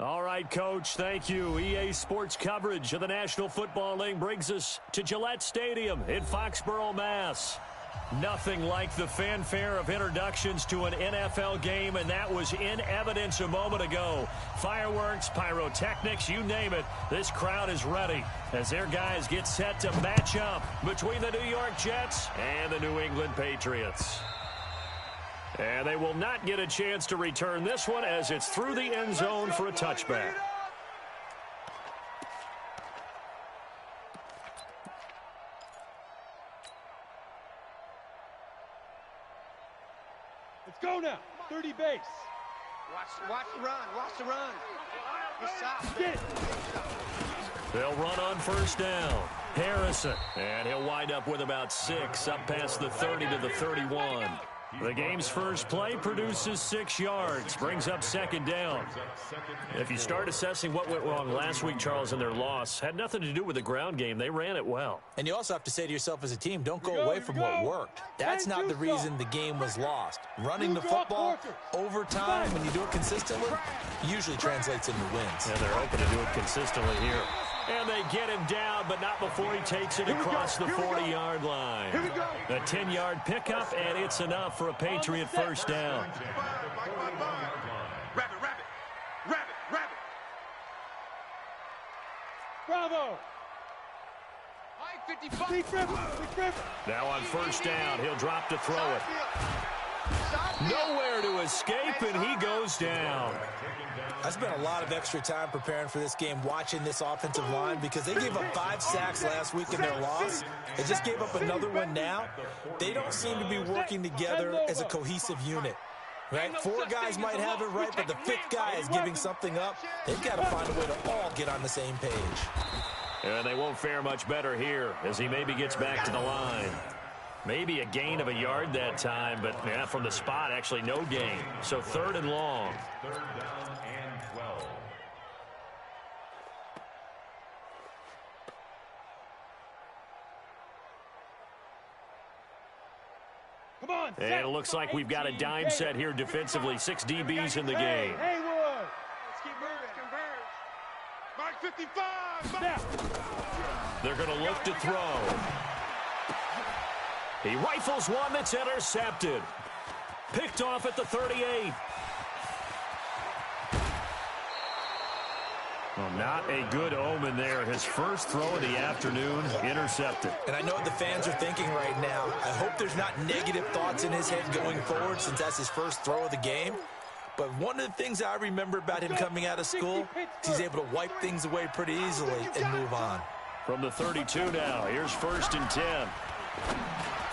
All right, Coach, thank you. EA Sports coverage of the National Football League brings us to Gillette Stadium in Foxborough, Mass. Nothing like the fanfare of introductions to an NFL game, and that was in evidence a moment ago. Fireworks, pyrotechnics, you name it. This crowd is ready as their guys get set to match up between the New York Jets and the New England Patriots. And they will not get a chance to return this one as it's through the end zone for a touchback. Let's go now. 30 base. Watch the run. Watch the run. Get it. They'll run on first down. Harrison. And he'll wind up with about 6 up past the 30 to the 31. The game's first play produces 6 yards, brings up second down. If you start assessing what went wrong last week, Charles, in their loss, had nothing to do with the ground game. They ran it well. And you also have to say to yourself as a team, don't go away from what worked. That's not the reason the game was lost. Running the football over time, when you do it consistently, usually translates into wins. And they're hoping to do it consistently here. And they get him down, but not before he takes it across the 40-yard line. A 10-yard pickup, and it's enough for a Patriot first down. Rabbit. Bravo. 55. Big River. Now on first down, he'll drop to throw it. Nowhere to escape, and he goes down. I spent a lot of extra time preparing for this game, watching this offensive line, because they gave up 5 sacks last week in their loss. They just gave up another one now. They don't seem to be working together as a cohesive unit. Right? 4 guys might have it right, but the 5th guy is giving something up. They've got to find a way to all get on the same page. And they won't fare much better here as he maybe gets back to the line. Maybe a gain of a yard that time, but yeah, from the spot, actually no gain. So 3rd and long. 3rd down and 12. Come on. And it looks like we've got a dime set here defensively. 6 DBs in the game. Haywood. Let's keep moving. Converge. Mark 55. Snap. They're going to look to throw. He rifles one that's intercepted. Picked off at the 38. Well, not a good omen there. His first throw of the afternoon, intercepted. And I know what the fans are thinking right now. I hope there's not negative thoughts in his head going forward, since that's his first throw of the game. But one of the things I remember about him coming out of school is he's able to wipe things away pretty easily and move on. From the 32 now, here's 1st and 10.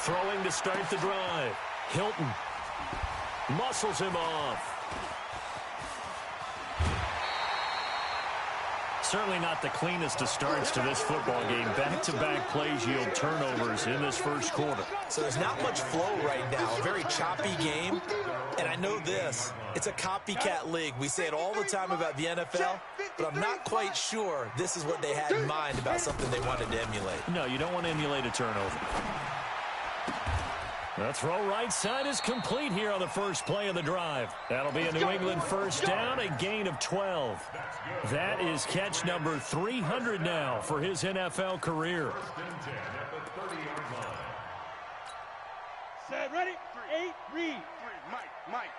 Throwing to start the drive. Hilton muscles him off. Certainly not the cleanest of starts to this football game. Back-to-back plays yield turnovers in this first quarter. So there's not much flow right now. A very choppy game. And I know this. It's a copycat league. We say it all the time about the NFL, but I'm not quite sure this is what they had in mind about something they wanted to emulate. No, you don't want to emulate a turnover. The throw right side is complete here on the first play of the drive. That'll be a New England first down, a gain of 12. That is catch number 300 now for his NFL career. Set, ready? 8, read. Mike.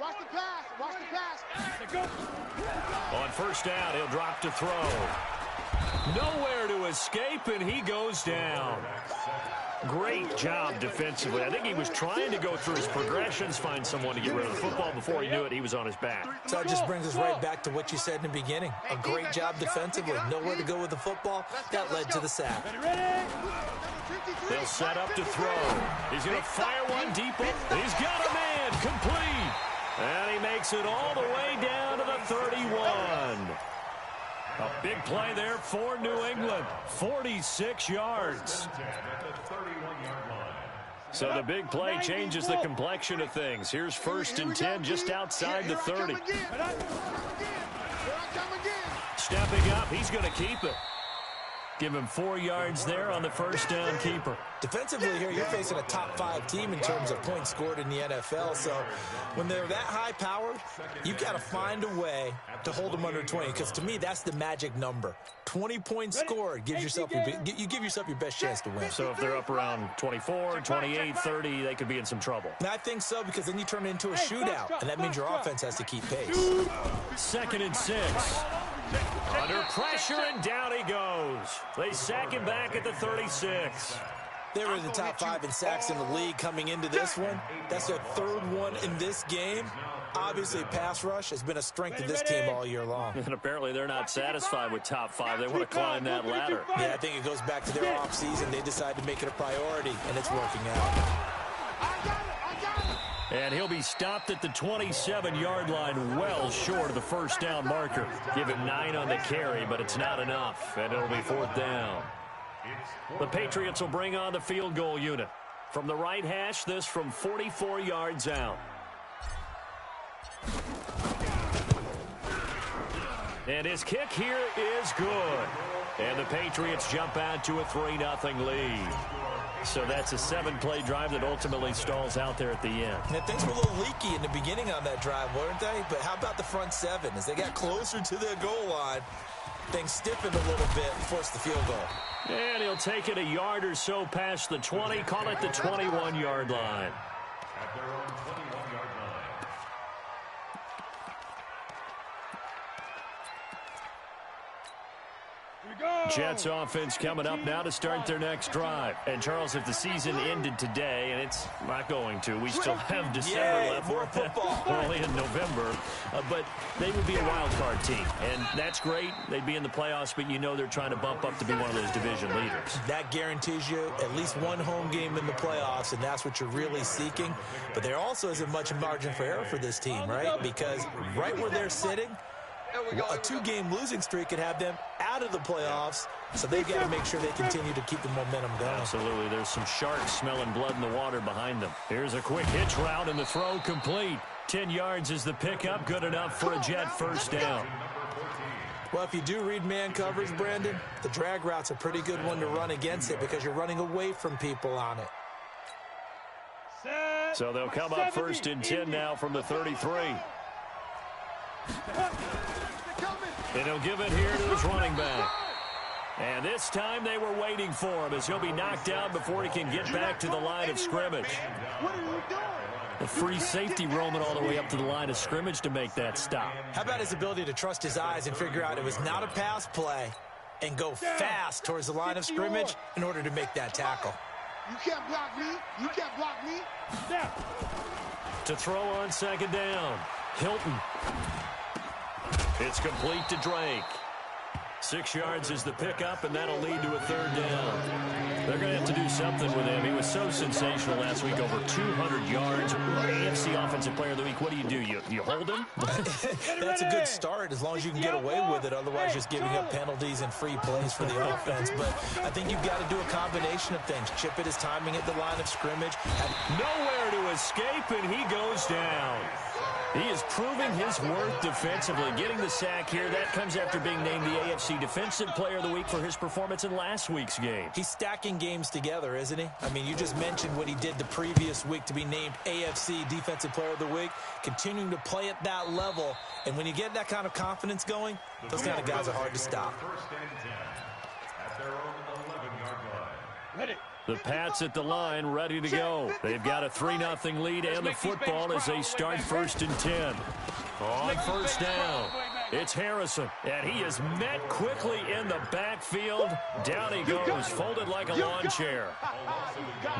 Watch the pass. Go. On first down, he'll drop to throw. Nowhere to escape, and he goes down. Great job defensively. I think he was trying to go through his progressions, find someone to get rid of the football. Before he knew it, he was on his back. So it just brings us right back to what you said in the beginning. A great job defensively. Nowhere to go with the football. That led to the sack. They'll set up to throw. He's going to fire one deep. He's got a man. Complete. And he makes it all the way down to the 31. A big play there for New England. 46 yards. So the big play changes the complexion of things. Here's 1st and 10 just outside the 30. Stepping up, he's going to keep it. Give him 4 yards there on the first down keeper. Defensively here, you're facing a top-5 team in terms of points scored in the NFL. So when they're that high-powered, you've got to find a way to hold them under 20. Because to me, that's the magic number. 20 points scored gives yourself you give yourself your best chance to win. So if they're up around 24, 28, 30, they could be in some trouble. And I think so, because then you turn it into a shootout, and that means your offense has to keep pace. 2nd and 6. Under pressure, and down he goes. They sack him back at the 36. They were in the top 5 in sacks in the league coming into this one. That's their 3rd one in this game. Obviously, pass rush has been a strength of this team all year long. And apparently they're not satisfied with top 5. They want to climb that ladder. Yeah, I think it goes back to their offseason. They decided to make it a priority, and it's working out. And he'll be stopped at the 27-yard line, well short of the first down marker. Give him 9 on the carry, but it's not enough, and it'll be 4th down. The Patriots will bring on the field goal unit. From the right hash, this from 44 yards out. And his kick here is good. And the Patriots jump out to a 3-0 lead. So that's a 7-play drive that ultimately stalls out there at the end. And things were a little leaky in the beginning on that drive, weren't they? But how about the front 7? As they got closer to their goal line, things stiffened a little bit and forced the field goal. And he'll take it a yard or so past the 20, call it the 21-yard line. At their own 21-yard line. Jets offense coming up now to start their next drive. And, Charles, if the season ended today, and it's not going to, we still have December left. More football. Early in November. But they would be a wild card team. And that's great. They'd be in the playoffs, but you know they're trying to bump up to be one of those division leaders. That guarantees you at least one home game in the playoffs, and that's what you're really seeking. But there also isn't much margin for error for this team, right? Because right where they're sitting, a 2-game losing streak could have them out of the playoffs, so they've got to make sure they continue to keep the momentum going. Absolutely. There's some sharks smelling blood in the water behind them. Here's a quick hitch route, and the throw complete. 10 yards is the pickup. Good enough for a Jet first down. Well, if you do read man coverage, Brandon, the drag route's a pretty good one to run against it because you're running away from people on it. So they'll come up 1st and 10 now from the 33. And he'll give it here to his running back. And this time they were waiting for him as he'll be knocked out before he can get back to the line of scrimmage. A free safety roaming all the way up to the line of scrimmage to make that stop. How about his ability to trust his eyes and figure out it was not a pass play and go fast towards the line of scrimmage in order to make that tackle? You can't block me. You can't block me. To throw on 2nd down. Hilton. It's complete to Drake. 6 yards is the pickup, and that'll lead to a 3rd down. They're going to have to do something with him. He was so sensational last week, over 200 yards. AFC Offensive Player of the Week. What do? You hold him? That's a good start as long as you can get away with it. Otherwise, just giving up penalties and free plays for the offense. But I think you've got to do a combination of things. Chip it his timing at the line of scrimmage. Nowhere to escape, and he goes down. He is proving his worth defensively, getting the sack here. That comes after being named the AFC Defensive Player of the Week for his performance in last week's game. He's stacking games together, isn't he? I mean, you just mentioned what he did the previous week to be named AFC Defensive Player of the Week, continuing to play at that level. And when you get that kind of confidence going, those kind of guys are hard to stop. 1st and 10 at their own 11-yard line. Ready. The Pats at the line, ready to go. They've got a 3-0 lead and the football as they start 1st and 10. On 1st down, it's Harrison, and he is met quickly in the backfield. Down he goes, folded like a lawn chair.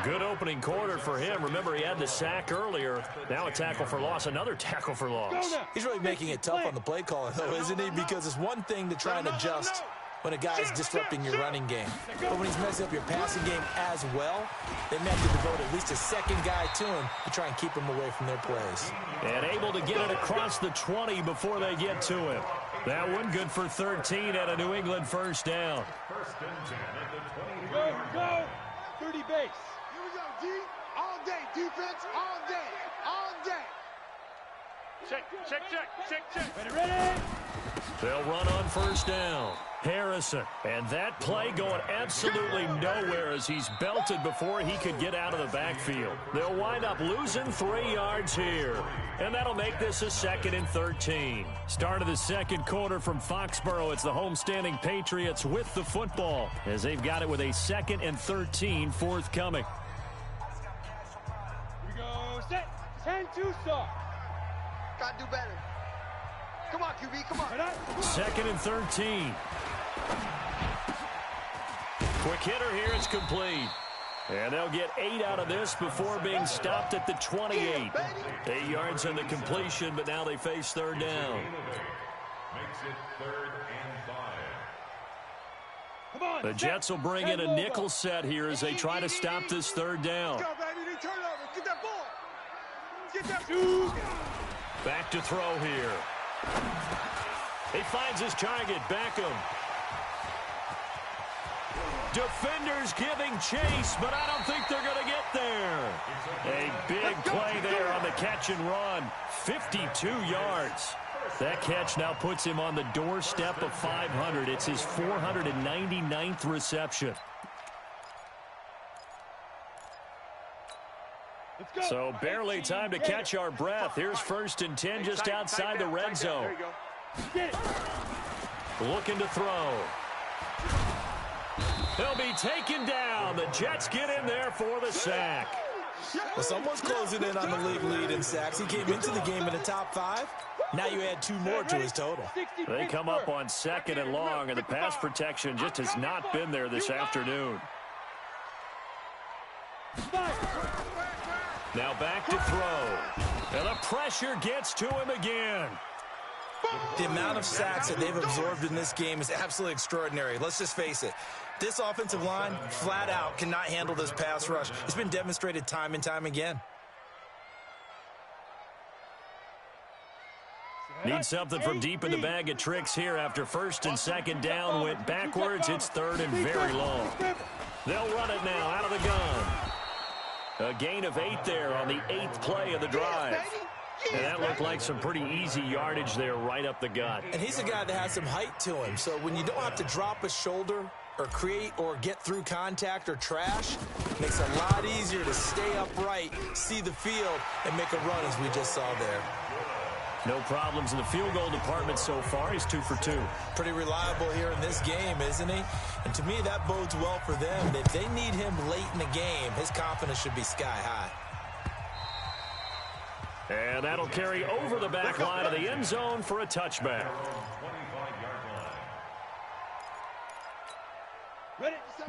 Good opening quarter for him. Remember, he had the sack earlier. Now a tackle for loss, another tackle for loss. He's really making it tough on the play caller, though, isn't he? Because it's one thing to try and adjust when a guy is disrupting your running game. But when he's messing up your passing game as well, they may have to devote at least a 2nd guy to him to try and keep him away from their plays. And able to get it across the 20 before they get to him. That one good for 13 at a New England 1st down. 1st and 10 at the 20-yard line. Go. 30 base. Here we go, D. All day. Defense all day. All day. Ready. They'll run on 1st down. Harrison. And that play going absolutely nowhere as he's belted before he could get out of the backfield. They'll wind up losing 3 yards here. And that'll make this a 2nd and 13. Start of the second quarter from Foxborough. It's the homestanding Patriots with the football as they've got it with a 2nd and 13 forthcoming. Here we go. Set. 10-2 start. Gotta do better. Come on, QB, come on. 2nd and 13. Quick hitter here, it's complete. And they'll get 8 out of this before being stopped at the 28. 8 yards on the completion, but now they face 3rd down. Makes it 3rd and 5. Come on. The Jets will bring in a nickel set here as they try to stop this 3rd down. Go, baby. Turn over. Get that ball. Get that Back to throw here. He finds his target, Beckham. Defenders giving chase, but I don't think they're going to get there. A big play there on the catch and run. 52 yards. That catch now puts him on the doorstep of 500. It's his 499th reception. So barely time to catch our breath. Here's 1st and 10 just outside the red zone. Looking to throw. He'll be taken down. The Jets get in there for the sack. Well, someone's closing in on the league lead in sacks. He came into the game in the top 5. Now you add 2 more to his total. They come up on 2nd and long, and the pass protection just has not been there this afternoon. Now back to throw. And the pressure gets to him again. The amount of sacks that they've absorbed in this game is absolutely extraordinary. Let's just face it. This offensive line, flat out, cannot handle this pass rush. It's been demonstrated time and time again. Need something from deep in the bag of tricks here after 1st and 2nd down went backwards. It's 3rd and very long. They'll run it now out of the gun. A gain of 8 there on the 8th play of the drive. And that looked like some pretty easy yardage there right up the gut. And he's a guy that has some height to him. So when you don't have to drop a shoulder or create or get through contact or trash, it makes it a lot easier to stay upright, see the field, and make a run as we just saw there. No problems in the field goal department so far. He's 2 for 2. Pretty reliable here in this game, isn't he? And to me, that bodes well for them. If they need him late in the game, his confidence should be sky high. And that'll carry over the back line of the end zone for a touchback.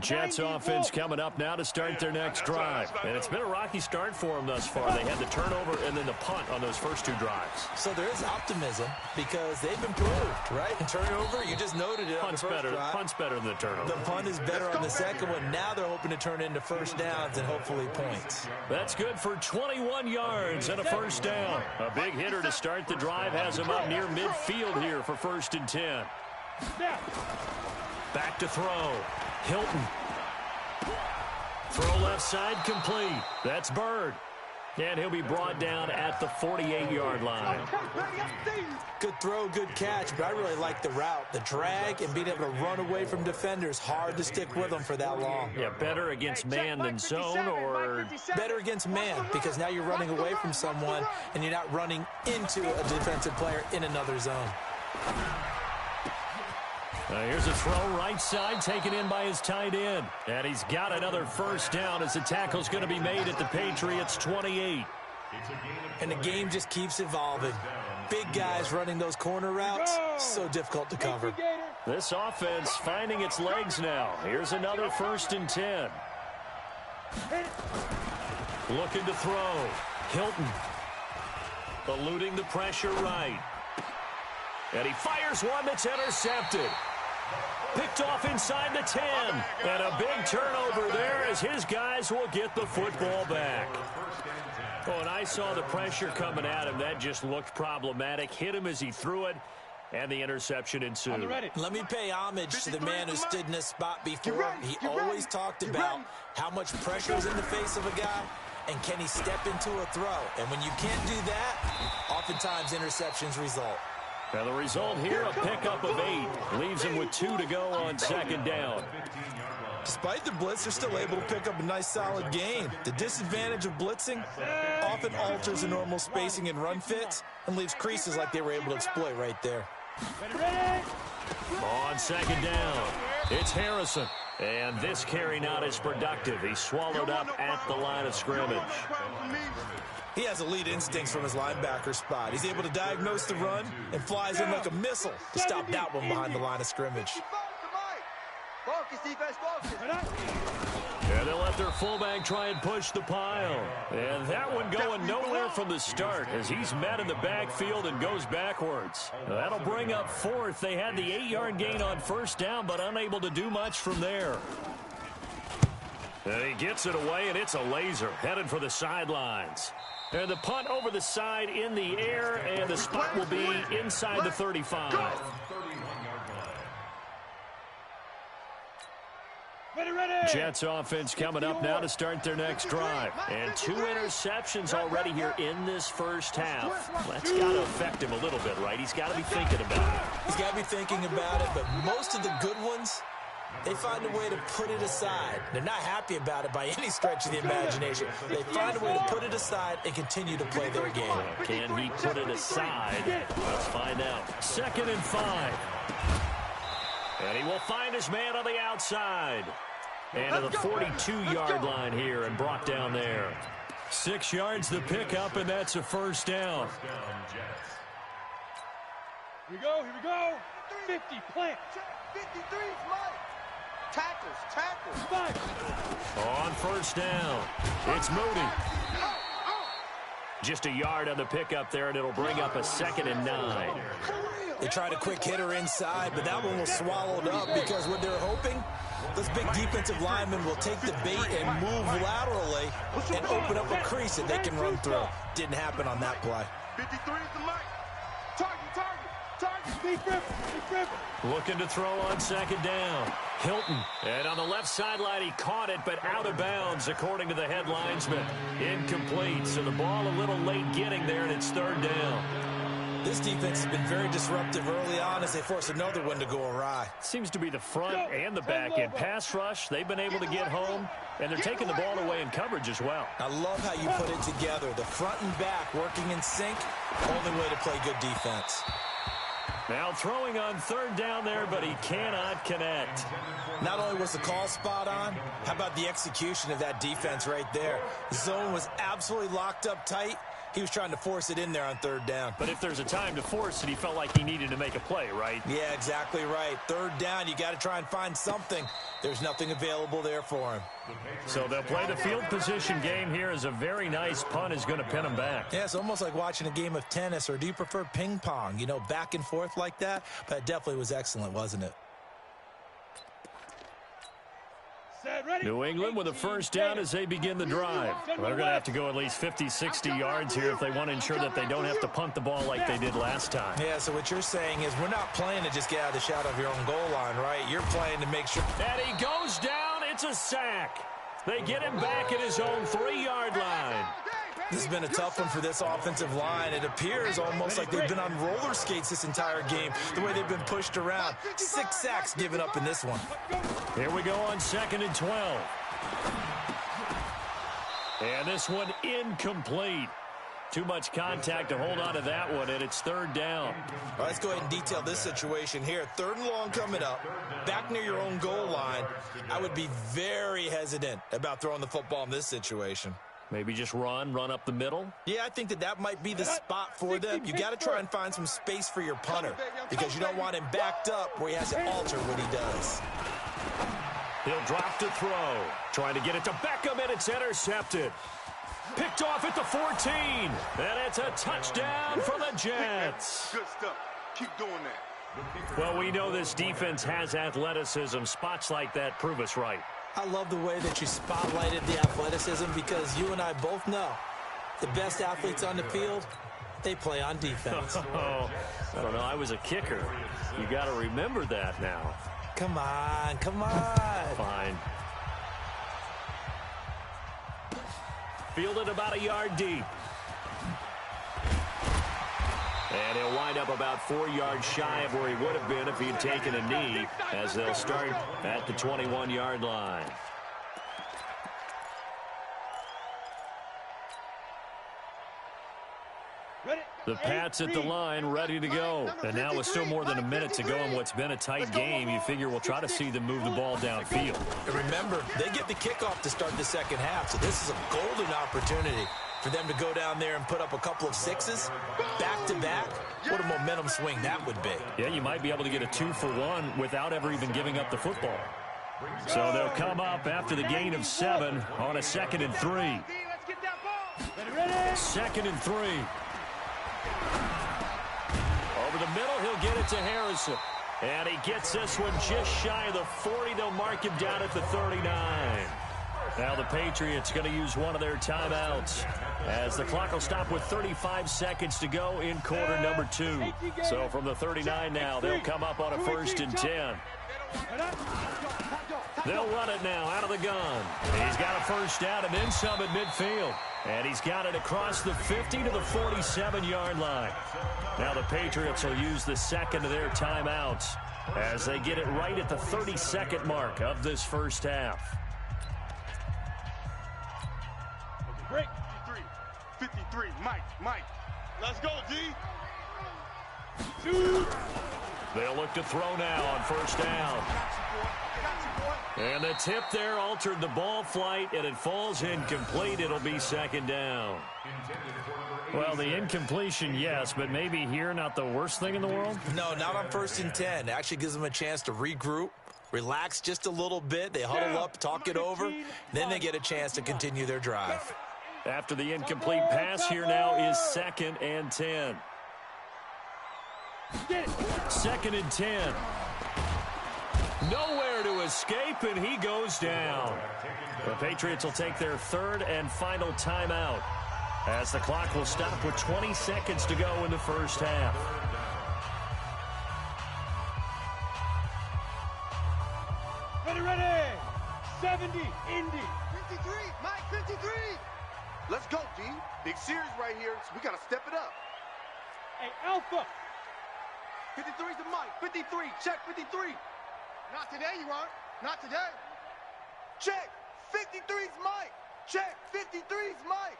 Jets offense coming up now to start their next drive. And it's been a rocky start for them thus far. They had the turnover and then the punt on those first 2 drives. So there is optimism because they've improved, right? And turnover, you just noted it on the first drive. Punt's better than the turnover. The punt is better on the second one. Now they're hoping to turn into 1st downs and hopefully points. That's good for 21 yards and a 1st down. A big hitter to start the drive has him up near midfield here for 1st and 10. Back to throw. Hilton. Throw left side complete. That's Bird. And he'll be brought down at the 48-yard line. Good throw, good catch, but I really like the route. The drag and being able to run away from defenders, hard to stick with them for that long. Yeah, better against man than zone, or better against man because now you're running away from someone and you're not running into a defensive player in another zone. Here's a throw right side taken in by his tight end. And he's got another 1st down as the tackle's going to be made at the Patriots 28. And the game just keeps evolving. Big guys running those corner routes, so difficult to cover. This offense finding its legs now. Here's another 1st and 10. Looking to throw. Hilton. Eluding the pressure right. And he fires one that's intercepted. Picked off inside the 10. And a big turnover there as his guys will get the football back. Oh, and I saw the pressure coming at him. That just looked problematic. Hit him as he threw it, and the interception ensued. Let me pay homage to the man who stood in this spot before. He always talked about how much pressure is in the face of a guy, and can he step into a throw. And when you can't do that, oftentimes interceptions result. And the result here, a pickup of 8. Leaves him with 2 to go on second down. Despite the blitz, they're still able to pick up a nice, solid gain. The disadvantage of blitzing often alters the normal spacing and run fits and leaves creases like they were able to exploit right there. On second down, it's Harrison. And this carry not as productive. He's swallowed up at the line of scrimmage. He has elite instincts from his linebacker spot. He's able to diagnose the run and flies in like a missile to stop that one behind the line of scrimmage. Focus, defense, focus. And they'll let their fullback try and push the pile. And that one going nowhere from the start as he's met in the backfield and goes backwards. That'll bring up 4th. They had the 8-yard gain on first down, but unable to do much from there. And he gets it away, and it's a laser headed for the sidelines. And the punt over the side in the air, and the spot will be inside the 35. Jets offense coming up now to start their next drive. And 2 interceptions already here in this first half. That's got to affect him a little bit, right? He's got to be thinking about it. He's got to be thinking about it, but most of the good ones, they find a way to put it aside. They're not happy about it by any stretch of the imagination. They find a way to put it aside and continue to play their game. Can he put it aside? Let's find out. 2nd and 5. And he will find his man on the outside. And to the 42-yard line here and brought down there. 6 yards the pickup, and that's a first down. Here we go, here we go. 50, plant. 53, Mike. Tackles. On first down, it's Moody. Just a yard on the pickup there, and it'll bring up a 2nd and 9. They tried a quick hitter inside, but that one was swallowed up because what they're hoping, those big defensive linemen will take the bait and move laterally and open up a crease that they can run through. Didn't happen on that play. 53 is the mic. Target. Looking to throw on second down. Hilton. And on the left sideline, he caught it, but out of bounds, according to the head linesman. Incomplete, so the ball a little late getting there, and it's 3rd down. This defense has been very disruptive early on as they force another one to go awry. Seems to be the front and the back end. Pass rush, they've been able to get home, and they're taking the ball away in coverage as well. I love how you put it together. The front and back working in sync, only way to play good defense. Now throwing on 3rd down there, but he cannot connect. Not only was the call spot on, how about the execution of that defense right there? The zone was absolutely locked up tight. He was trying to force it in there on 3rd down. But if there's a time to force it, he felt like he needed to make a play, right? Yeah, exactly right. 3rd down, you got to try and find something. There's nothing available there for him. So they'll play the field position game here as a very nice punt is going to pin him back. Yeah, it's almost like watching a game of tennis, or do you prefer ping pong? You know, back and forth like that? But it definitely was excellent, wasn't it? New England with a first down as they begin the drive. Well, they're going to have to go at least 50, 60 yards here if they want to ensure that they don't have to punt the ball like they did last time. Yeah, so what you're saying is we're not playing to just get out of the shadow of your own goal line, right? You're playing to make sure. And he goes down. It's a sack. They get him back at his own 3-yard line. This has been a tough one for this offensive line. It appears almost like they've been on roller skates this entire game, the way they've been pushed around. 6 sacks given up in this one. Here we go on 2nd and 12. And this one incomplete. Too much contact to hold on to that one, and it's 3rd down. All right, let's go ahead and detail this situation here. 3rd and long coming up, back near your own goal line. I would be very hesitant about throwing the football in this situation. Maybe just run up the middle? Yeah, I think that might be the spot for them. You got to try and find some space for your punter because you don't want him backed up where he has to alter what he does. He'll drop to throw. Trying to get it to Beckham, and it's intercepted. Picked off at the 14. And it's a touchdown for the Jets. Good stuff. Keep doing that. Well, we know this defense has athleticism. Spots like that prove us right. I love the way that you spotlighted the athleticism because you and I both know the best athletes on the field, they play on defense. Oh, I don't know. I was a kicker. You got to remember that now. Come on. Fine. Fielded about a yard deep. And he'll wind up about 4 yards shy of where he would have been if he had taken a knee, as they'll start at the 21-yard line. The Pats at the line, ready to go. And now with still more than a minute to go in what's been a tight game, you figure we'll try to see them move the ball downfield. And remember, they get the kickoff to start the second half, so this is a golden opportunity for them to go down there and put up a couple of sixes back-to-back. What a momentum swing that would be. Yeah, you might be able to get a 2-for-1 without ever even giving up the football. So they'll come up after the gain of 7 on a 2nd and 3. 2nd and 3. Over the middle, he'll get it to Harrison. And he gets this one just shy of the 40. They'll mark him down at the 39. Now the Patriots going to use one of their timeouts, as the clock will stop with 35 seconds to go in quarter number 2. So from the 39 now, they'll come up on a 1st and 10. They'll run it now out of the gun. He's got a first down and then some at midfield. And he's got it across the 50 to the 47-yard line. Now the Patriots will use the second of their timeouts as they get it right at the 32nd mark of this first half. Break. 53, Mike. Let's go, D. 2. They'll look to throw now on first down. And the tip there altered the ball flight, and it falls incomplete. It'll be 2nd down. Well, the incompletion, yes, but maybe here not the worst thing in the world? No, not on 1st and 10. It actually gives them a chance to regroup, relax just a little bit. They huddle up, talk it over. Then they get a chance to continue their drive. After the incomplete pass, here now is 2nd and 10. 2nd and 10. Nowhere to escape, and he goes down. The Patriots will take their 3rd and final timeout, as the clock will stop with 20 seconds to go in the first half. Ready. 70, Indy. 53, Mike, 53. Let's go, D. Big series right here, so we got to step it up. Hey, Alpha. 53's the Mike. 53, check 53. Not today, you aren't. Not today. Check. 53's Mike. Check. 53's Mike.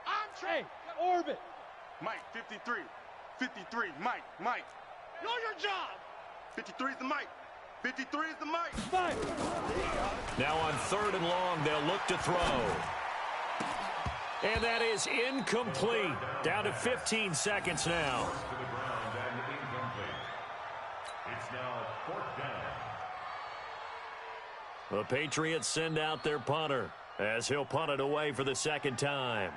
I'm Hey, orbit. Mike, 53. 53, Mike. Know your job. 53's the Mike. 53 is the Mike. 5. Now on 3rd and long, they'll look to throw. And that is incomplete. Down to 15 seconds now. It's now 4th down. The Patriots send out their punter, as he'll punt it away for the 2nd time.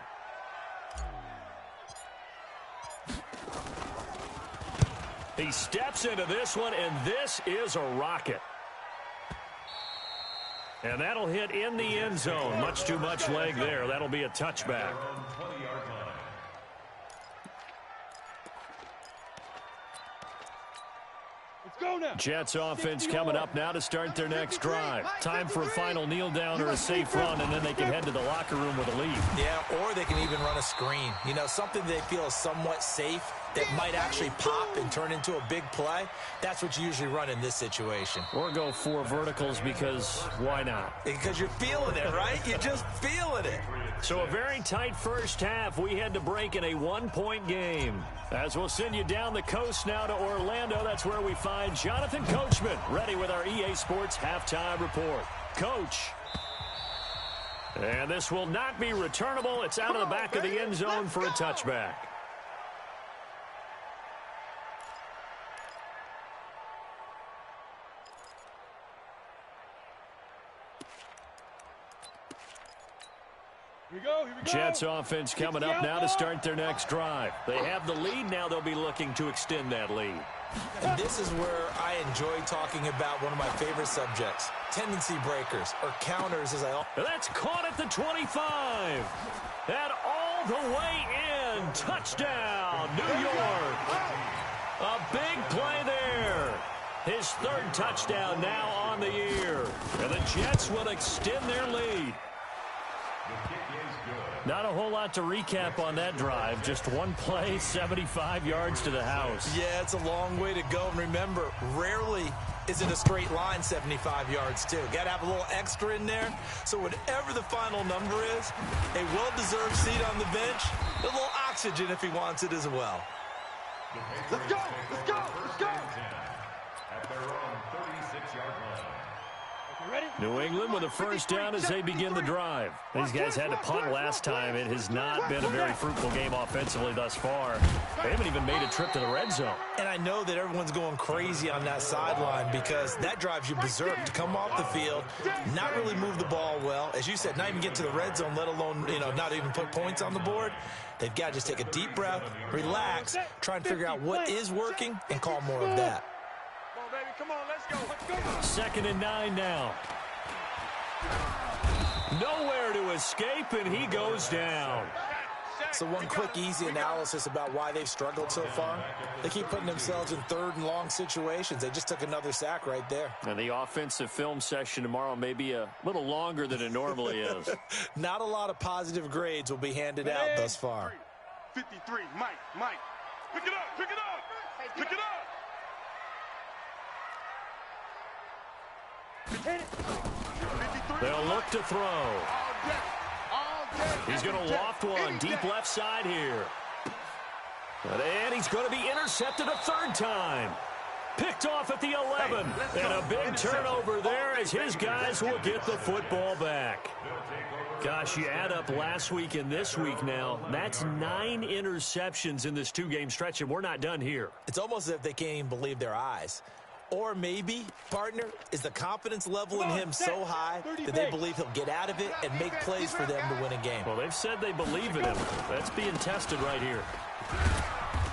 He steps into this one, and this is a rocket. And that'll hit in the end zone. Much too much leg there. That'll be a touchback. Go now. Jets offense coming up now to start their next drive. Time for a final kneel down or a safe run, and then they can head to the locker room with a lead. Yeah, or they can even run a screen. You know, something they feel is somewhat safe that might actually pop and turn into a big play. That's what you usually run in this situation. Or go 4 verticals, because why not? Because you're feeling it, right? You're just feeling it. So a very tight first half. We had to break in a 1-point game. As we'll send you down the coast now to Orlando, that's where we find Jonathan Coachman, ready with our EA Sports halftime report. Coach. And this will not be returnable. It's out of the back of the end zone for a touchback. Here we go. Jets offense coming up now to start their next drive. They have the lead now. They'll be looking to extend that lead. And this is where I enjoy talking about one of my favorite subjects, tendency breakers, or counters as I... That's caught at the 25. And all the way in. Touchdown, New York. A big play there. His 3rd touchdown now on the year. And the Jets will extend their lead. Not a whole lot to recap on that drive. Just one play, 75 yards to the house. Yeah, it's a long way to go. And remember, rarely is it a straight line 75 yards, too. Got to have a little extra in there. So whatever the final number is, a well-deserved seat on the bench, a little oxygen if he wants it as well. Let's go! Let's go! Let's go! At their own 36-yard line. New England with a first down as they begin the drive. These guys had to punt last time. It has not been a very fruitful game offensively thus far. They haven't even made a trip to the red zone. And I know that everyone's going crazy on that sideline because that drives you berserk to come off the field, not really move the ball well. As you said, not even get to the red zone, let alone, not even put points on the board. They've got to just take a deep breath, relax, try and figure out what is working, and call more of that. Come on, let's go. Let's go. 2nd and 9 now. Nowhere to escape, and he goes down. So one quick, easy analysis about why they've struggled so far. They keep putting themselves in 3rd and long situations. They just took another sack right there. And the offensive film session tomorrow may be a little longer than it normally is. Not a lot of positive grades will be handed out thus far. 53, Mike. Pick it up, pick it up. Pick it up. They'll look to throw. He's going to loft one deep left side here. And he's going to be intercepted a 3rd time. Picked off at the 11. And a big turnover there as his guys will get the football back. Gosh, you add up last week and this week now. That's 9 interceptions in this 2-game stretch, and we're not done here. It's almost as if they can't even believe their eyes. Or maybe, partner, is the confidence level in him so high that they believe he'll get out of it and make plays for them to win a game. Well, they've said they believe in him. That's being tested right here.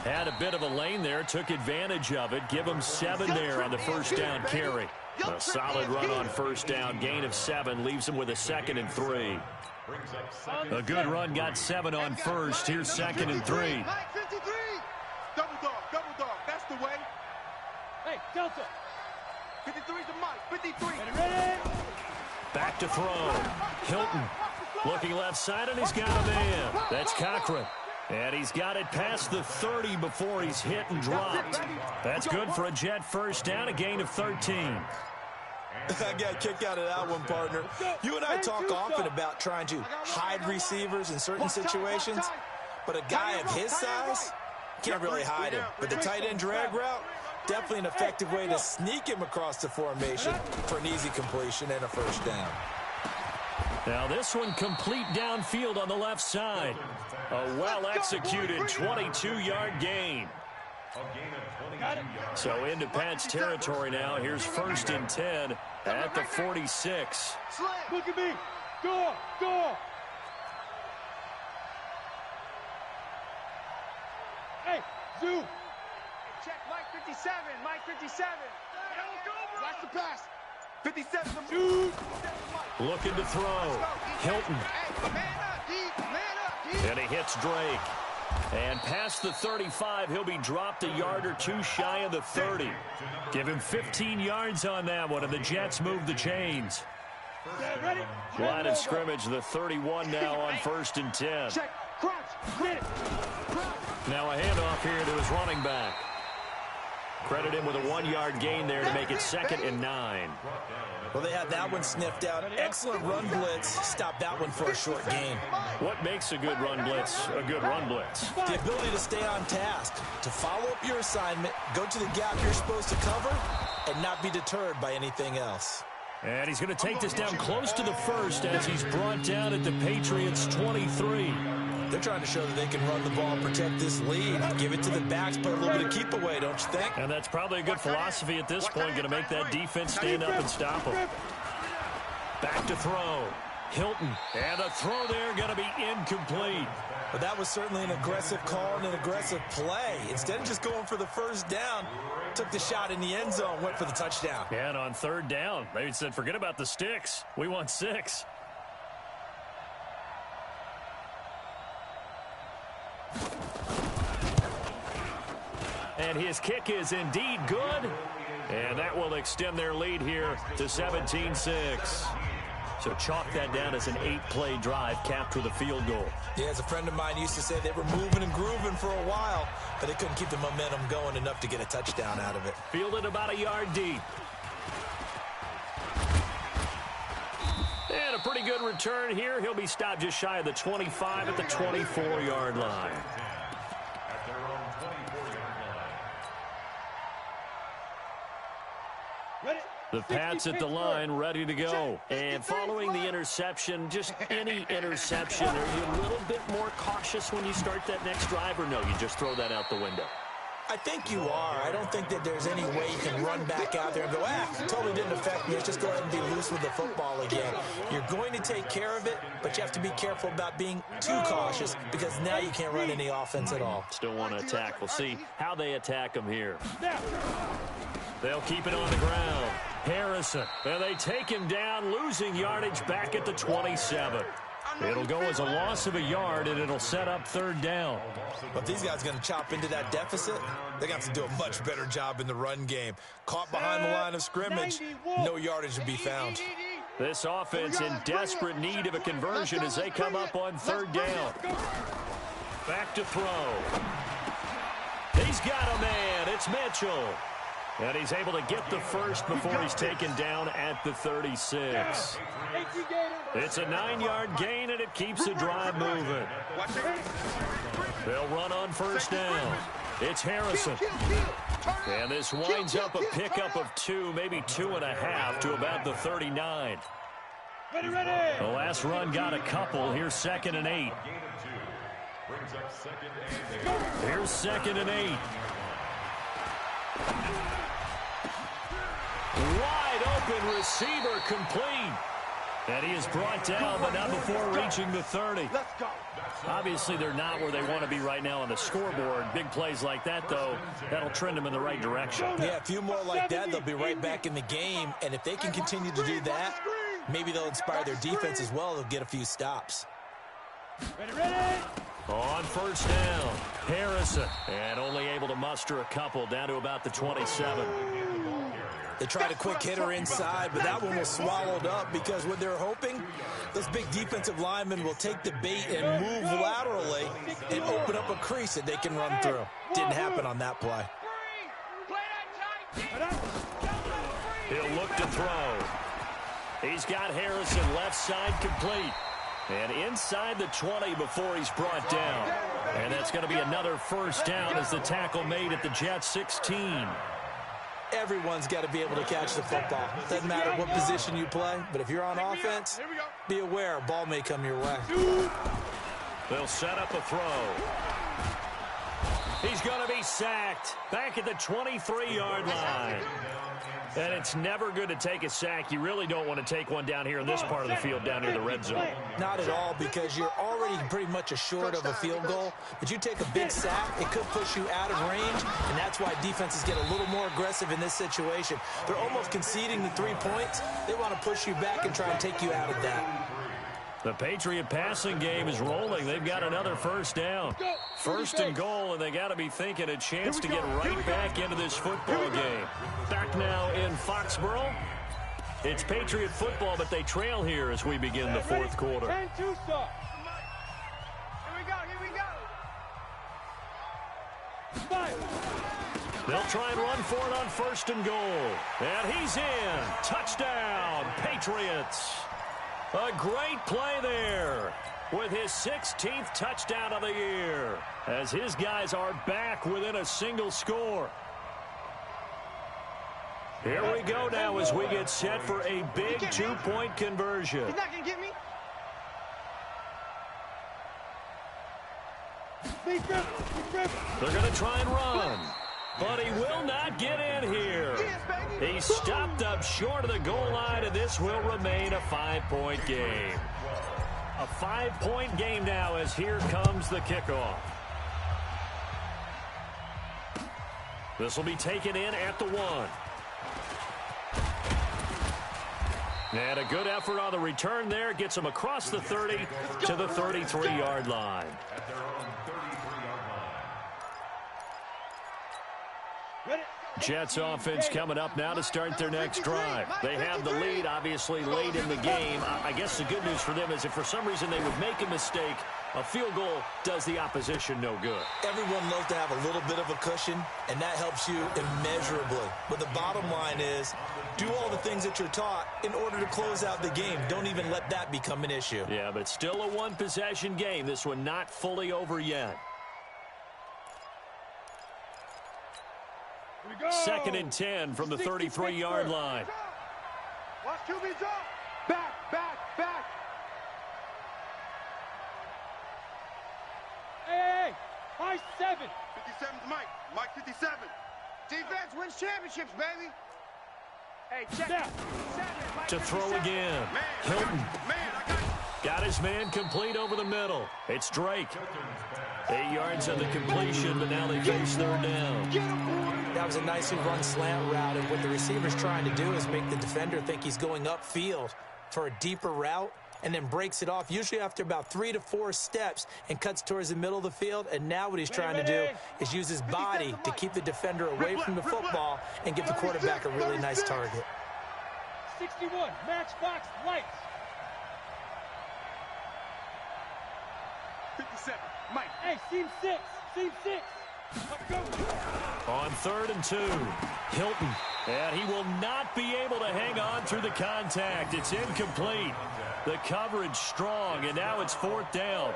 Had a bit of a lane there, took advantage of it. Give him 7 there on the first down carry. A solid run on first down. Gain of 7 leaves him with a 2nd and 3. A good run got 7 on first. Here's 2nd and 3. Mike, 53. Double dog. That's the way. Hey, Delta. 53's the Mike. 53. Ready? Back to throw. Hilton looking left side, and he's got a man. That's Cochran. And he's got it past the 30 before he's hit and dropped. That's good for a Jet first down, a gain of 13. I got a kick out of that one, partner. You and I talk often about trying to hide receivers in certain situations, but a guy of his size can't really hide him. But the tight end drag route, definitely an effective way to sneak him across the formation for an easy completion and a first down. Now this one complete downfield on the left side. A well-executed 22-yard gain. So into Pat's territory now. Here's 1st and 10 at the 46. Look at me. Go. Hey, Zoo. Check Mike 57. Mike 57. Watch the pass. 57. Zoo. Looking to throw. Hilton. Hey, man up, D. And he hits Drake. And past the 35, he'll be dropped a yard or 2 shy of the 30. Give him 15 yards on that one, and the Jets move the chains. Ready? Line of scrimmage, the 31 now on 1st and 10. Check. Crouch. Now a handoff here to his running back. Credit him with a 1-yard gain there to make it 2nd and 9. Well, they had that one sniffed out. Excellent run blitz. Stop that one for a short gain. What makes a good run blitz a good run blitz? The ability to stay on task, to follow up your assignment, go to the gap you're supposed to cover, and not be deterred by anything else. And he's going to take this down close to the 1st as he's brought down at the Patriots' 23. They're trying to show that they can run the ball and protect this lead. Give it to the backs, put a little bit of keep away, don't you think? And that's probably a good philosophy at this point, going to make that defense stand up and stop them. Back to throw. Hilton. And a throw there going to be incomplete. But that was certainly an aggressive call and an aggressive play. Instead of just going for the first down, took the shot in the end zone, went for the touchdown. And on 3rd down, they said, forget about the sticks. We want 6. And his kick is indeed good. And that will extend their lead here to 17-6. So chalk that down as an 8-play drive capped with a field goal. Yeah, as a friend of mine used to say, they were moving and grooving for a while, but they couldn't keep the momentum going enough to get a touchdown out of it. Fielded about a yard deep. And a pretty good return here. He'll be stopped just shy of the 25 at the 24-yard line. At their own 24-yard line. Ready? The Pats at the line, ready to go. And following the interception, just any interception, are you a little bit more cautious when you start that next drive, or no, you just throw that out the window? I think you are. I don't think that there's any way you can run back out there and go, totally didn't affect me. Let's just go ahead and be loose with the football again. You're going to take care of it, but you have to be careful about being too cautious because now you can't run any offense at all. Still want to attack. We'll see how they attack him here. They'll keep it on the ground. Harrison, and they take him down, losing yardage back at the 27. It'll go as a loss of a yard, and it'll set up third down. But these guys are going to chop into that deficit. They're going to have to do a much better job in the run game. Caught behind the line of scrimmage, no yardage to be found. This offense in desperate need of a conversion as they come up on third down. Back to throw. He's got a man. It's Mitchell. And he's able to get the first before he's taken down at the 36. It's a 9-yard gain, and it keeps the drive moving. They'll run on first down. It's Harrison. And this winds up a pickup of 2, maybe 2.5 to about the 39. Ready. The last run got a couple. Here's 2nd and 8. Here's 2nd and 8. Wide open receiver complete. And he is brought down, but not before reaching the 30. Let's go. Obviously, they're not where they want to be right now on the scoreboard. Big plays like that, though, that'll trend them in the right direction. Yeah, a few more like that, they'll be right back in the game. And if they can continue to do that, maybe they'll inspire their defense as well. They'll get a few stops. Ready. On first down, Harrison. And only able to muster a couple down to about the 27. They tried a quick hitter inside, but that one was swallowed up because what they're hoping, those big defensive linemen will take the bait and move laterally and open up a crease that they can run through. Didn't happen on that play. He'll look to throw. He's got Harrison left side complete. And inside the 20 before he's brought down. And that's going to be another first down as the tackle made at the Jets 16. Everyone's got to be able to catch the football. Doesn't matter what position you play, but if you're on offense, be aware a ball may come your way. They'll set up a throw. He's going to be sacked back at the 23-yard line. And it's never good to take a sack. You really don't want to take one down here in this part of the field, down near the red zone. Not at all, because you're already pretty much assured of a field goal. But you take a big sack, it could push you out of range, and that's why defenses get a little more aggressive in this situation. They're almost conceding the 3 points. They want to push you back and try and take you out of that. The Patriot passing game is rolling. They've got another first down. First and goal, and they got to be thinking a chance to get right back into this football game. Back now in Foxborough. It's Patriot football, but they trail here as we begin the fourth quarter. 10-2 stop. Here we go. They'll try and run for it on first and goal. And he's in. Touchdown, Patriots. A great play there with his 16th touchdown of the year as his guys are back within a single score. Here we go now as we get set for a big two-point conversion. He's not going to get me. They're going to try and run, but he will not get in here. He's stopped up short of the goal line, and this will remain a 5-point game. A 5-point game now as here comes the kickoff. This will be taken in at the 1. And a good effort on the return there. Gets him across the 30 to the 33-yard line. At their own 33-yard Jets offense coming up now to start their next drive. They have the lead, obviously, late in the game. I guess the good news for them is if for some reason they would make a mistake, a field goal does the opposition no good. Everyone loves to have a little bit of a cushion, and that helps you immeasurably. But the bottom line is, do all the things that you're taught in order to close out the game. Don't even let that become an issue. Yeah, but still a one-possession game. This one not fully over yet. 2nd and 10 from the 33-yard line. Watch QB's up. Back, back, back. Hey, high 7. 57's Mike. Mike 57. Defense wins championships, baby. Hey, check. To throw again. Hilton. Got his man complete over the middle. It's Drake. 8 yards on the completion, but now they face 3rd down. That was a nicely run slant route, and what the receiver's trying to do is make the defender think he's going upfield for a deeper route, and then breaks it off, usually after about 3 to 4 steps, and cuts towards the middle of the field. And now what he's trying to do is use his body to keep the defender away from the football and give the quarterback a really nice target. 61, Matchbox Lights. 57, Mike. Hey, seam 6, seam 6. Let's go. On 3rd and 2, Hilton. And he will not be able to hang on through the contact. It's incomplete. The coverage strong, and now it's 4th down.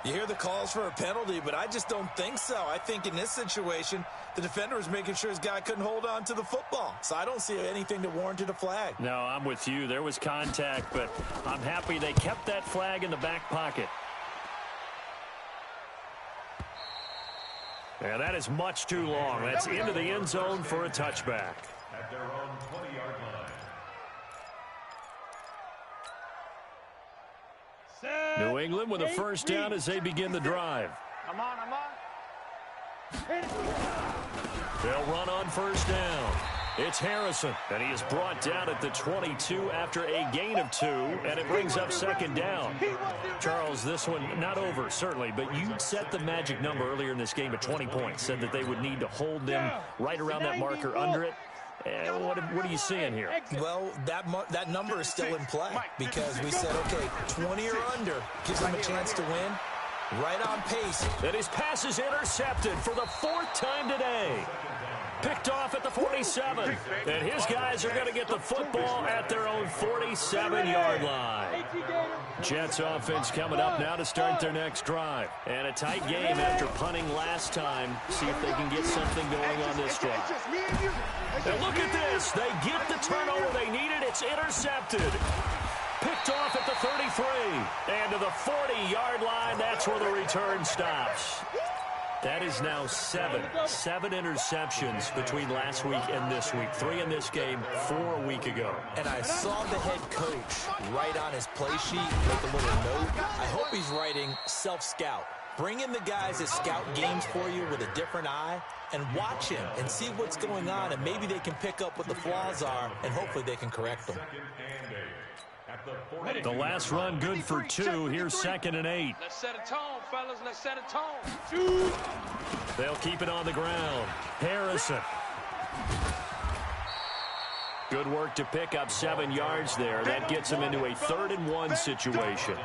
You hear the calls for a penalty, but I just don't think so. I think in this situation, the defender was making sure his guy couldn't hold on to the football. So I don't see anything that warranted a flag. No, I'm with you. There was contact, but I'm happy they kept that flag in the back pocket. And that is much too long. That's into the end zone for a touchback. At their own 20-yard line. New England with a first down as they begin the drive. I'm on. They'll run on 1st down. It's Harrison, and he is brought down at the 22 after a gain of 2, and it brings up 2nd down. Charles, this one not over, certainly, but you set the magic number earlier in this game at 20 points, said that they would need to hold them right around that marker under it. What are you seeing here? Well, that number is still in play because we said, okay, 20 or under gives them a chance to win. Right on pace. And his pass is intercepted for the 4th time today. Picked off at the 47. And his guys are going to get the football at their own 47-yard line. Jets offense coming up now to start their next drive. And a tight game after punting last time. See if they can get something going on this drive. And look at this. They get the turnover they needed. It's intercepted. Picked off at the 33. And to the 40-yard line, that's where the return stops. That is now 7 interceptions between last week and this week. 3 in this game, 4 a week ago. And I saw the head coach write on his play sheet, make a little note. I hope he's writing self-scout. Bring in the guys that scout games for you with a different eye and watch him and see what's going on, and maybe they can pick up what the flaws are, and hopefully they can correct them. The last run good for 2. Here's 2nd and 8. Let's set a tone, fellas. Let's set a tone. They'll keep it on the ground. Harrison. Good work to pick up 7 yards there. That gets him into a 3rd and 1 situation.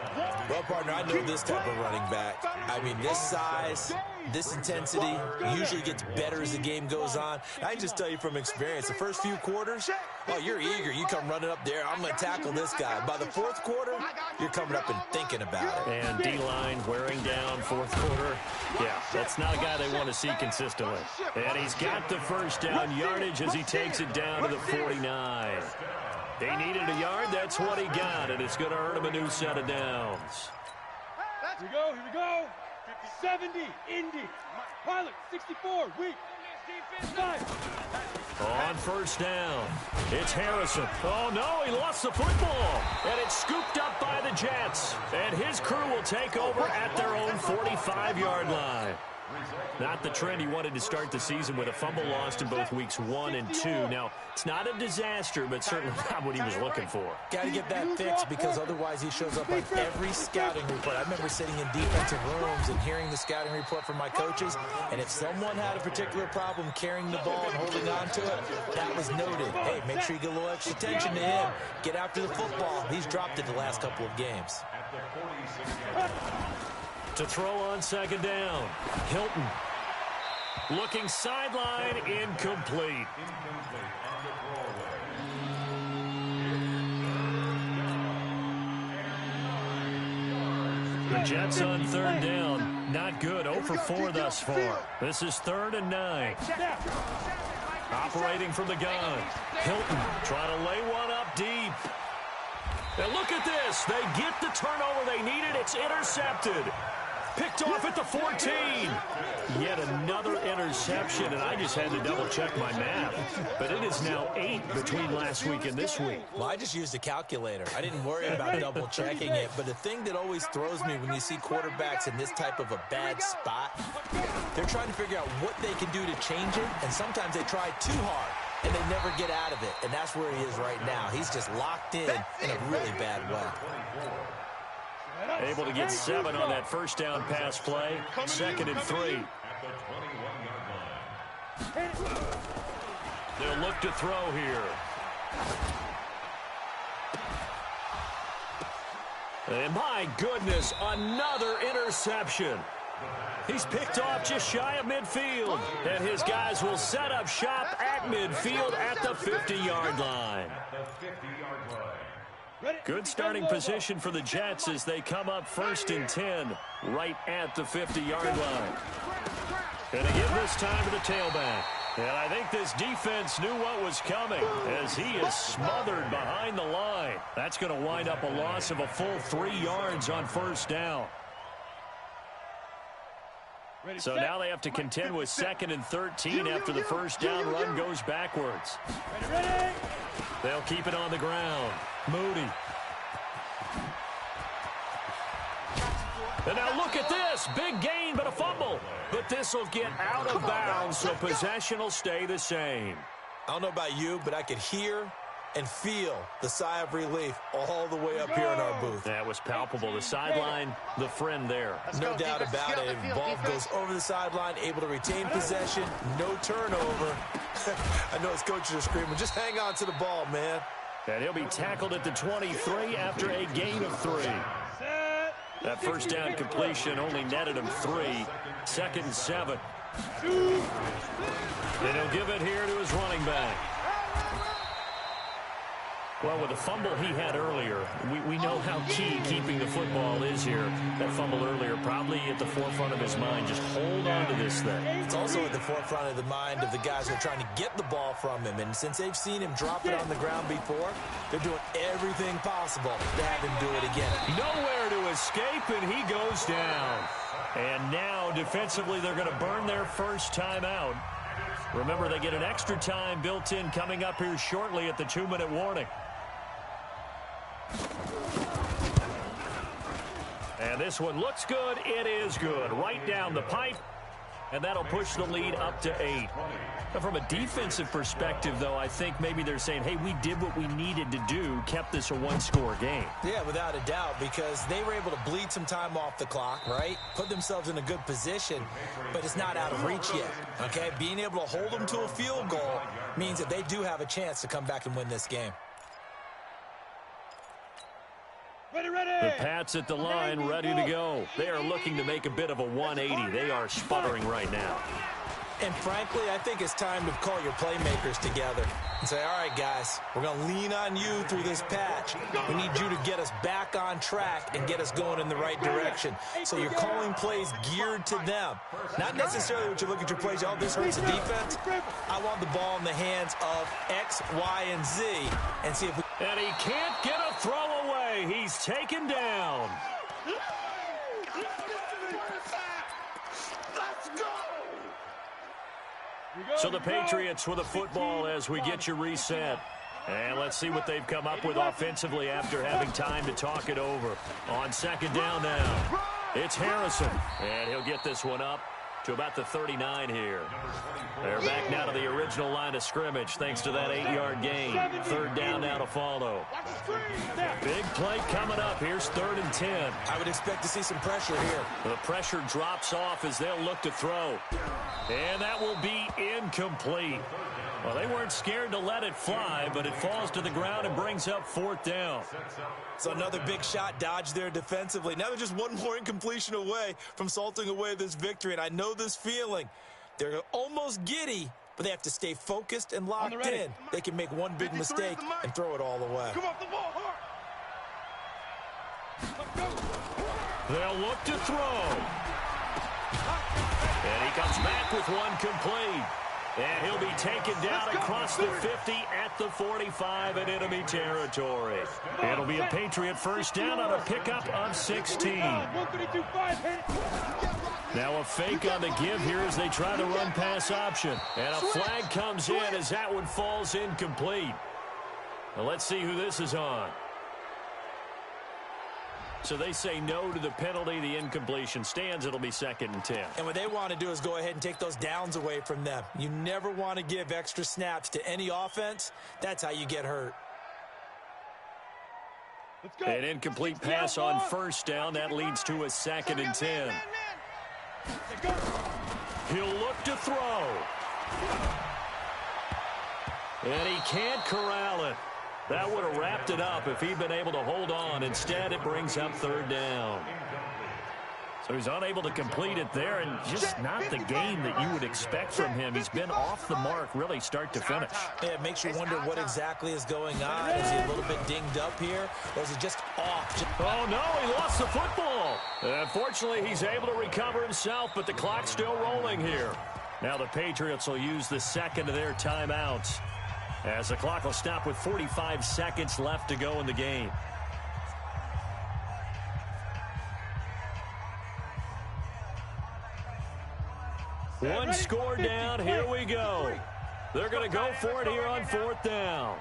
Well, partner, I know this type of running back. I mean, this size, this intensity usually gets better as the game goes on. I can just tell you from experience, the first few quarters, oh, you're eager. You come running up there, I'm going to tackle this guy. By the 4th quarter, you're coming up and thinking about it. And D-line wearing down 4th quarter. Yeah, that's not a guy they want to see consistently. And he's got the first down yardage as he takes it down to the 49. He needed a yard. That's what he got, and it's going to earn him a new set of downs. Here we go. 70, Indy. Pilot, 64, weak. 5. On 1st down, it's Harrison. Oh, no, he lost the football. And it's scooped up by the Jets. And his crew will take over at their own 45-yard line. Not the trend he wanted to start the season with a fumble lost in both weeks 1 and 2. Now, it's not a disaster, but certainly not what he was looking for. Got to get that fixed because otherwise he shows up on every scouting report. I remember sitting in defensive rooms and hearing the scouting report from my coaches, and if someone had a particular problem carrying the ball and holding on to it, that was noted. Hey, make sure you get a little extra attention to him. Get after the football. He's dropped it the last couple of games. To throw on second down, Hilton. Looking sideline, incomplete. The Jets on third down. Not good. 0 for 4 thus far. This is 3rd and 9. Operating from the gun. Hilton trying to lay one up deep. And look at this. They get the turnover they needed. It's intercepted. Picked off at the 14. Yet another interception, and I just had to double-check my math. But it is now 8 between last week and this week. Well, I just used a calculator. I didn't worry about double-checking it. But the thing that always throws me when you see quarterbacks in this type of a bad spot, they're trying to figure out what they can do to change it, and sometimes they try too hard, and they never get out of it. And that's where he is right now. He's just locked in a really bad way. Able to get 7 on that first down pass play. 2nd and 3. They'll look to throw here. And my goodness, another interception. He's picked off just shy of midfield. And his guys will set up shop at midfield at the 50-yard line. Good starting position for the Jets as they come up 1st and 10 right at the 50-yard line. Going to give this time to the tailback. And I think this defense knew what was coming as he is smothered behind the line. That's going to wind up a loss of a full 3 yards on 1st down. So now they have to contend with 2nd and 13 after the first down run goes backwards. They'll keep it on the ground. Moody. And now look at this. Big gain, but a fumble. But this will get out of bounds, so possession will stay the same. I don't know about you, but I could hear and feel the sigh of relief all the way up here in our booth. That was palpable. The sideline, the friend there. No doubt about it. Ball goes over the sideline, able to retain possession, no turnover. I know his coaches are screaming, just hang on to the ball, man. And he'll be tackled at the 23 after a gain of 3. That first down completion only netted him 3. 2nd and 7. And he'll give it here to his running back. Well, with the fumble he had earlier, we know how key keeping the football is here. That fumble earlier probably at the forefront of his mind. Just hold on to this thing. It's also at the forefront of the mind of the guys who are trying to get the ball from him. And since they've seen him drop it on the ground before, they're doing everything possible to have him do it again. Nowhere to escape, and he goes down. And now, defensively, they're going to burn their first timeout. Remember, they get an extra time built in coming up here shortly at the 2-minute warning. And this one looks good. It is good. Right down the pipe. And that'll push the lead up to 8. Now, from a defensive perspective, though, I think maybe they're saying, hey, we did what we needed to do, kept this a 1-score game. Yeah, without a doubt, because they were able to bleed some time off the clock, right? Put themselves in a good position, but it's not out of reach yet, okay? Being able to hold them to a field goal means that they do have a chance to come back and win this game. The Pats at the line, ready to go. They are looking to make a bit of a 180. They are sputtering right now. And frankly, I think it's time to call your playmakers together and say, all right, guys, we're going to lean on you through this patch. We need you to get us back on track and get us going in the right direction. So you're calling plays geared to them. Not necessarily what you look at your plays, oh, this hurts the defense. I want the ball in the hands of X, Y, and Z and see if we... And he can't get a throw away. He's taken down. So the Patriots with a football as we get you reset. And let's see what they've come up with offensively after having time to talk it over. On 2nd down now, it's Harrison. And he'll get this one up to about the 39 here. They're back now to the original line of scrimmage thanks to that 8-yard gain. 3rd down now to follow. Big play coming up. Here's 3rd and 10. I would expect to see some pressure here. The pressure drops off as they'll look to throw. And that will be incomplete. Well, they weren't scared to let it fly, but it falls to the ground and brings up 4th down. So another big shot dodged there defensively. Now they're just one more incompletion away from salting away this victory, and I know this feeling. They're almost giddy, but they have to stay focused and locked in. They can make one big mistake and throw it all away. Come off the ball hard. They'll look to throw. And he comes back with one complete. And he'll be taken down across the 50 at the 45 in enemy territory. It'll be a Patriot 1st down on a pickup of 16. Now a fake on the give here as they try the run-pass option. And a flag comes in as that one falls incomplete. Well, let's see who this is on. So they say no to the penalty. The incompletion stands. It'll be 2nd and 10. And what they want to do is go ahead and take those downs away from them. You never want to give extra snaps to any offense. That's how you get hurt. An incomplete pass on 1st down. That leads to a 2nd and 10. He'll look to throw. And he can't corral it. That would have wrapped it up if he'd been able to hold on. Instead, it brings up 3rd down. So he's unable to complete it there, and just not the game that you would expect from him. He's been off the mark, really, start to finish. Yeah, it makes you wonder what exactly is going on. Is he a little bit dinged up here, or is he just off? Oh, no, he lost the football. Unfortunately, he's able to recover himself, but the clock's still rolling here. Now the Patriots will use the 2nd of their timeouts, as the clock will stop with 45 seconds left to go in the game. One score down. Here we go. They're going to go for it here on 4th down.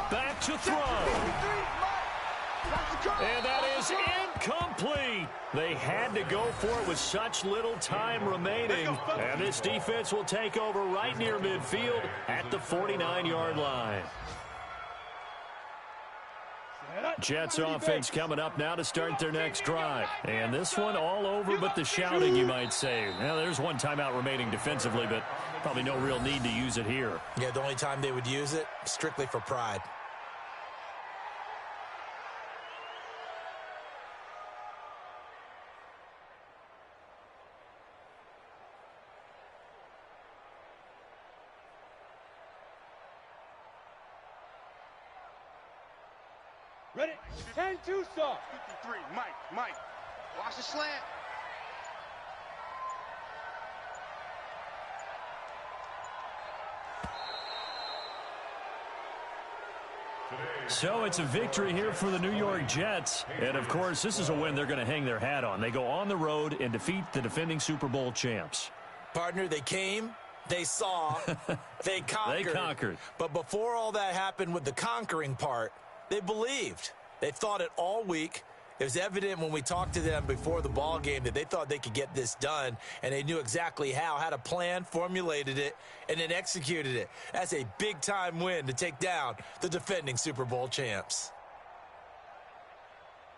Back to throw. And that is incomplete. They had to go for it with such little time remaining. And this defense will take over right near midfield at the 49-yard line. Jets offense coming up now to start their next drive. And this one all over but the shouting, you might say. Now, there's one timeout remaining defensively, but probably no real need to use it here. Yeah, the only time they would use it, strictly for pride. Ready? 10-2 soft. 53, Mike. Watch the slant. So it's a victory here for the New York Jets. And, of course, this is a win they're going to hang their hat on. They go on the road and defeat the defending Super Bowl champs. Partner, they came, they saw, they conquered. They conquered. But before all that happened with the conquering part, they believed. They thought it all week. It was evident when we talked to them before the ball game that they thought they could get this done, and they knew exactly how, had a plan, formulated it, and then executed it. That's a big-time win to take down the defending Super Bowl champs.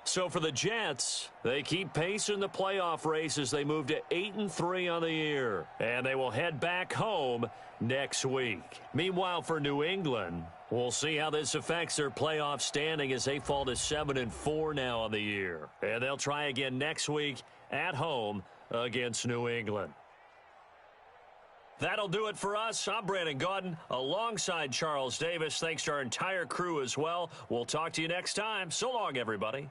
So for the Jets, they keep pace in the playoff race as they move to 8-3 on the year, and they will head back home next week. Meanwhile, for New England, we'll see how this affects their playoff standing as they fall to 7-4 now on the year. And they'll try again next week at home against New England. That'll do it for us. I'm Brandon Gaudin alongside Charles Davis. Thanks to our entire crew as well. We'll talk to you next time. So long, everybody.